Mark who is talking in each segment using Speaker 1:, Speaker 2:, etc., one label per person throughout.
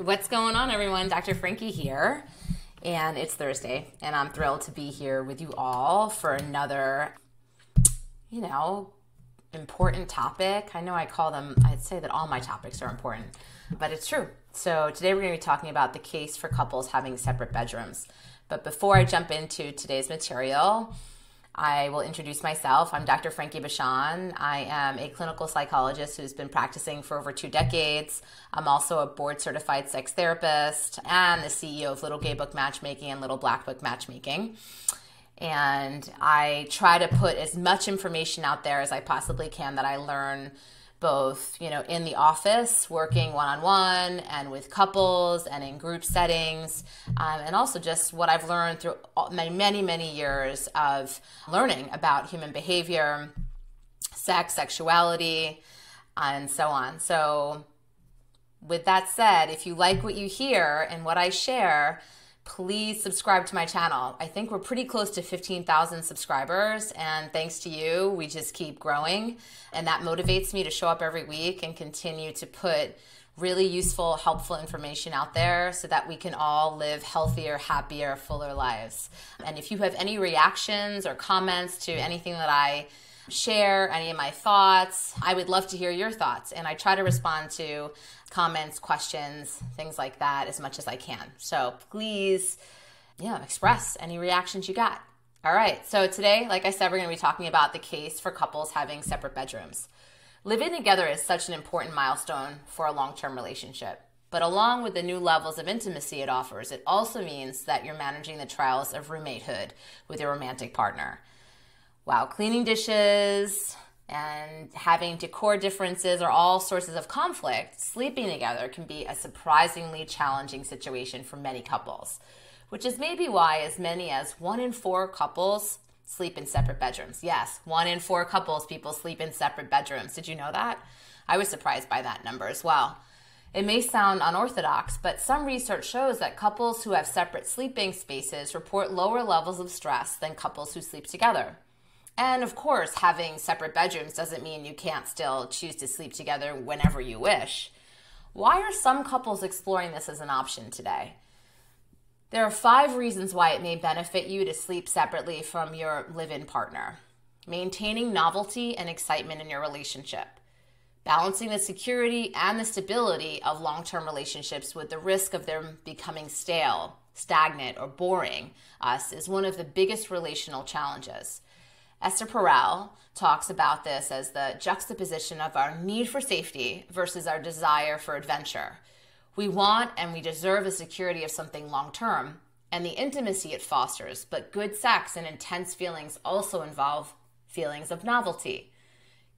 Speaker 1: What's going on, everyone? Dr. Frankie here, and it's Thursday, and I'm thrilled to be here with you all for another, important topic. I know I'd say that all my topics are important, but it's true. So today we're going to be talking about the case for couples having separate bedrooms. But before I jump into today's material, I will introduce myself. I'm Dr. Frankie Bashan. I am a clinical psychologist who's been practicing for over 2 decades. I'm also a board-certified sex therapist and the CEO of Little Gay Book Matchmaking and Little Black Book Matchmaking. And I try to put as much information out there as I possibly can that I learn both, in the office, working one-on-one and with couples and in group settings, and also just what I've learned through my many, many years of learning about human behavior, sex, sexuality, and so on. So with that said, if you like what you hear and what I share, please subscribe to my channel. I think we're pretty close to 15,000 subscribers, and thanks to you, we just keep growing, and that motivates me to show up every week and continue to put really useful, helpful information out there so that we can all live healthier, happier, fuller lives. And if you have any reactions or comments to anything that I share, any of my thoughts, I would love to hear your thoughts, and I try to respond to comments, questions, things like that as much as I can. So please, express any reactions you got. All right, so today, like I said, we're going to be talking about the case for couples having separate bedrooms. Living together is such an important milestone for a long-term relationship. But along with the new levels of intimacy it offers, it also means that you're managing the trials of roommatehood with your romantic partner. While cleaning dishes and having decor differences are all sources of conflict, sleeping together can be a surprisingly challenging situation for many couples, which is maybe why as many as 1 in 4 couples sleep in separate bedrooms. Yes, 1 in 4 people sleep in separate bedrooms. Did you know that? I was surprised by that number as well. It may sound unorthodox, but some research shows that couples who have separate sleeping spaces report lower levels of stress than couples who sleep together. And of course, having separate bedrooms doesn't mean you can't still choose to sleep together whenever you wish. Why are some couples exploring this as an option today? There are 5 reasons why it may benefit you to sleep separately from your live-in partner. Maintaining novelty and excitement in your relationship. Balancing the security and the stability of long-term relationships with the risk of them becoming stale, stagnant, or boring us is one of the biggest relational challenges. Esther Perel talks about this as the juxtaposition of our need for safety versus our desire for adventure. We want and we deserve the security of something long-term and the intimacy it fosters, but good sex and intense feelings also involve feelings of novelty.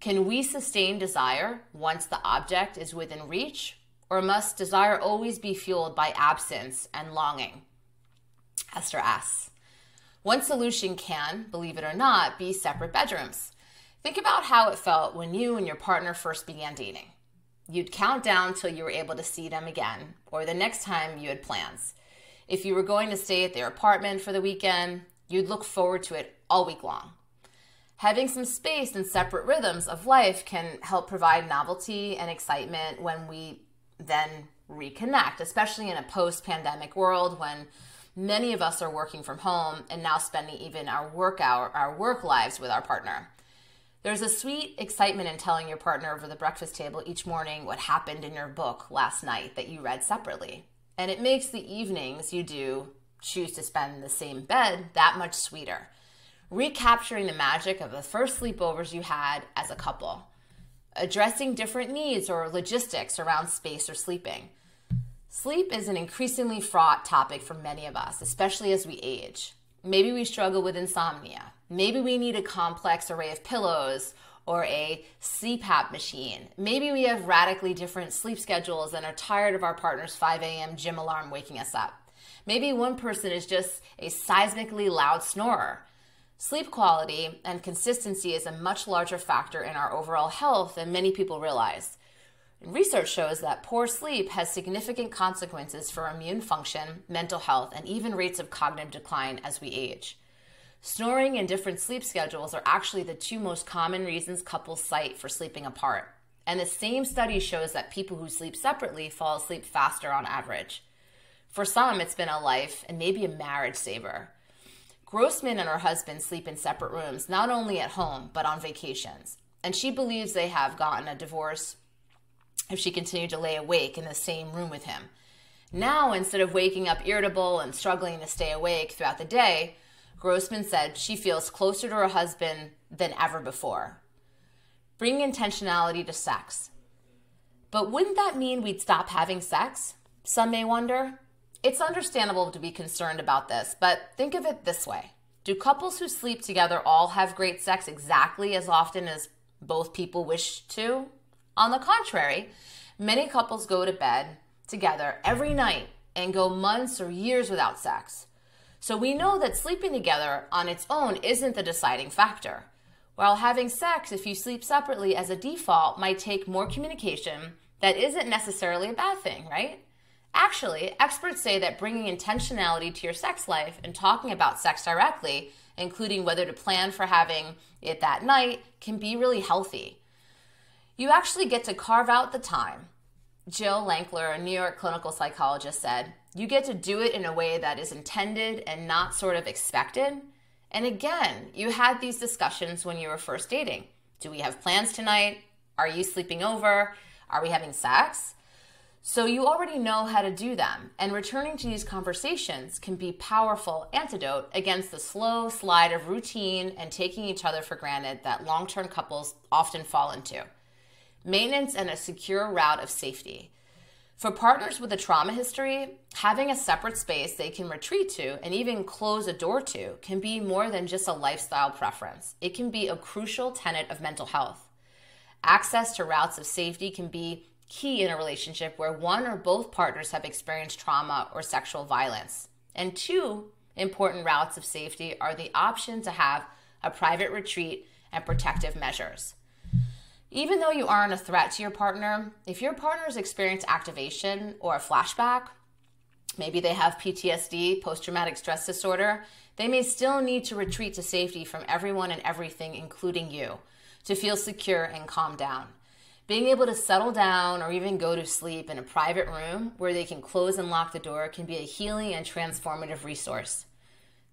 Speaker 1: Can we sustain desire once the object is within reach, or must desire always be fueled by absence and longing? Esther asks. One solution can, believe it or not, be separate bedrooms. Think about how it felt when you and your partner first began dating. You'd count down till you were able to see them again, or the next time you had plans. If you were going to stay at their apartment for the weekend, you'd look forward to it all week long. Having some space and separate rhythms of life can help provide novelty and excitement when we then reconnect, especially in a post-pandemic world when many of us are working from home and now spending even our work lives with our partner. There's a sweet excitement in telling your partner over the breakfast table each morning what happened in your book last night that you read separately. And it makes the evenings you do choose to spend in the same bed that much sweeter. Recapturing the magic of the first sleepovers you had as a couple. Addressing different needs or logistics around space or sleeping. Sleep is an increasingly fraught topic for many of us, especially as we age. Maybe we struggle with insomnia. Maybe we need a complex array of pillows or a CPAP machine. Maybe we have radically different sleep schedules and are tired of our partner's 5 a.m. gym alarm waking us up. Maybe one person is just a seismically loud snorer. Sleep quality and consistency is a much larger factor in our overall health than many people realize. Research shows that poor sleep has significant consequences for immune function, mental health, and even rates of cognitive decline as we age. Snoring and different sleep schedules are actually the 2 most common reasons couples cite for sleeping apart. And the same study shows that people who sleep separately fall asleep faster on average. For some, it's been a life and maybe a marriage saver. Grossman and her husband sleep in separate rooms, not only at home, but on vacations. And she believes they have gotten a divorce if she continued to lay awake in the same room with him. Now, instead of waking up irritable and struggling to stay awake throughout the day, Grossman said she feels closer to her husband than ever before. Bring intentionality to sex. But wouldn't that mean we'd stop having sex? Some may wonder. It's understandable to be concerned about this, but think of it this way. Do couples who sleep together all have great sex exactly as often as both people wish to? On the contrary, many couples go to bed together every night and go months or years without sex. So we know that sleeping together on its own isn't the deciding factor. While having sex, if you sleep separately as a default, might take more communication, that isn't necessarily a bad thing, right? Actually, experts say that bringing intentionality to your sex life and talking about sex directly, including whether to plan for having it that night, can be really healthy. You actually get to carve out the time. Jill Lankler, a New York clinical psychologist, said, you get to do it in a way that is intended and not sort of expected. And again, you had these discussions when you were first dating. Do we have plans tonight? Are you sleeping over? Are we having sex? So you already know how to do them. And returning to these conversations can be a powerful antidote against the slow slide of routine and taking each other for granted that long-term couples often fall into. Maintenance and a secure route of safety. For partners with a trauma history, having a separate space they can retreat to and even close a door to can be more than just a lifestyle preference. It can be a crucial tenet of mental health. Access to routes of safety can be key in a relationship where one or both partners have experienced trauma or sexual violence. And two important routes of safety are the option to have a private retreat and protective measures. Even though you aren't a threat to your partner, if your partner's experienced activation or a flashback, maybe they have PTSD, post-traumatic stress disorder, they may still need to retreat to safety from everyone and everything, including you, to feel secure and calm down. Being able to settle down or even go to sleep in a private room where they can close and lock the door can be a healing and transformative resource.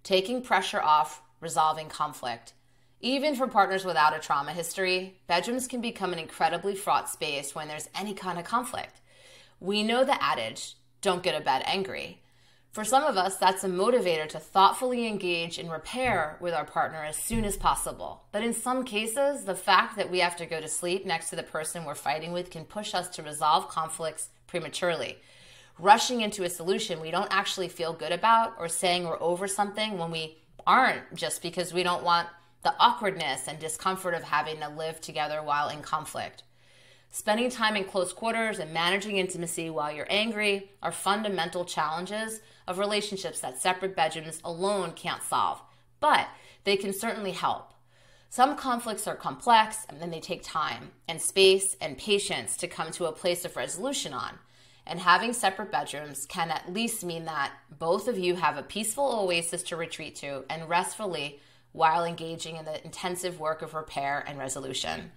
Speaker 1: Taking pressure off, resolving conflict. Even for partners without a trauma history, bedrooms can become an incredibly fraught space when there's any kind of conflict. We know the adage, don't go to bed angry. For some of us, that's a motivator to thoughtfully engage in repair with our partner as soon as possible. But in some cases, the fact that we have to go to sleep next to the person we're fighting with can push us to resolve conflicts prematurely. Rushing into a solution we don't actually feel good about or saying we're over something when we aren't, just because we don't want the awkwardness and discomfort of having to live together while in conflict. Spending time in close quarters and managing intimacy while you're angry are fundamental challenges of relationships that separate bedrooms alone can't solve, but they can certainly help. Some conflicts are complex and then they take time and space and patience to come to a place of resolution on. And having separate bedrooms can at least mean that both of you have a peaceful oasis to retreat to and restfully while engaging in the intensive work of repair and resolution.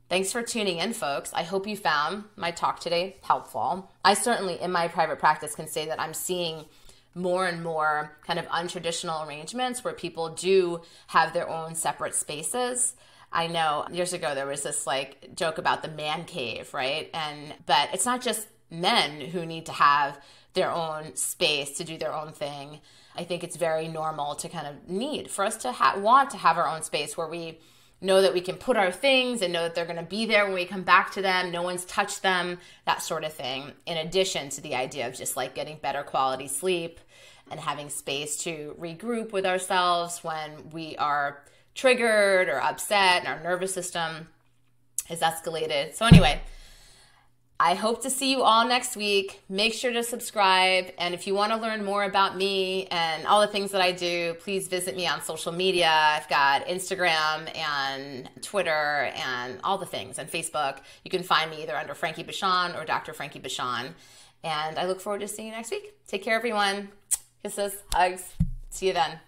Speaker 1: Thanks for tuning in, folks. I hope you found my talk today helpful. I certainly, in my private practice, can say that I'm seeing more and more kind of untraditional arrangements where people do have their own separate spaces. I know years ago there was this like joke about the man cave, right? But it's not just men who need to have their own space to do their own thing. I think it's very normal to kind of need for us to want to have our own space where we know that we can put our things and know that they're going to be there when we come back to them. No one's touched them, that sort of thing. In addition to the idea of just like getting better quality sleep and having space to regroup with ourselves when we are triggered or upset and our nervous system is escalated. So anyway, I hope to see you all next week. Make sure to subscribe. And if you want to learn more about me and all the things that I do, please visit me on social media. I've got Instagram and Twitter and all the things, and Facebook. You can find me either under Frankie Bashan or Dr. Frankie Bashan. And I look forward to seeing you next week. Take care, everyone. Kisses, hugs. See you then.